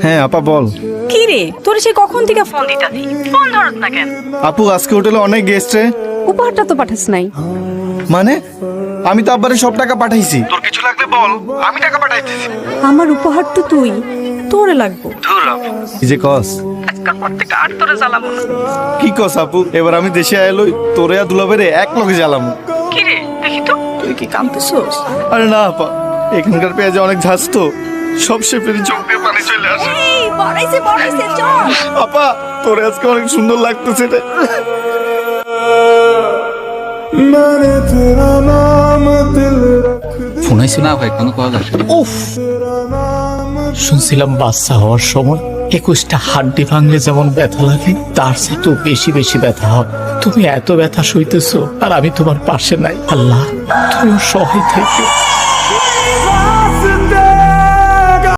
হ্যাঁ আপা বল। কি রে, তোর সে কখন থেকে ফোন দিতাছি, ফোন ধরত না কেন? আপু আজকে হোটেলে অনেক গেস্ট রে। উপহারটা তো পাঠাস নাই। মানে আমি তো আব্বারে সব টাকা পাঠাইছি। তোর কিছু লাগলে বল, আমি টাকা পাঠাইতেছি। আমার উপহার তো তুই, তোরে লাগবো। কি যে কস, আজকাল প্রত্যেকটা আর তোরে জ্বালাবো না। কি কস আপু, এবার আমি দেশে আইলই তোরে আর দুলাবেরে এক লগে জ্বালাম। কি রে দেখি তো, তুই কি কাঁদতেছস? আরে না আপা, এখানকার পেঁয়াজে অনেক ঝাঁজ তো, সব শেফেরই চোখ দিয়ে পানি চলে আসে। এই বড়াইছে চল। আপা তোরে আজকে অনেক সুন্দর লাগতেছে রে। ফোন আইছে না ভাই, কোনো কল আসে? উফ, শুনছিলাম বাচ্চা হওয়ার সময় 21টা হাড্ডি ভাঙলে যেমন ব্যথা লাগে, তার চেয়ে তো বেশি বেশি ব্যথা হয়। তুমি এত ব্যথা সইতেছো আর আমি তোমার পাশে নাই। আল্লাহ, তুমি সহায় থেকে।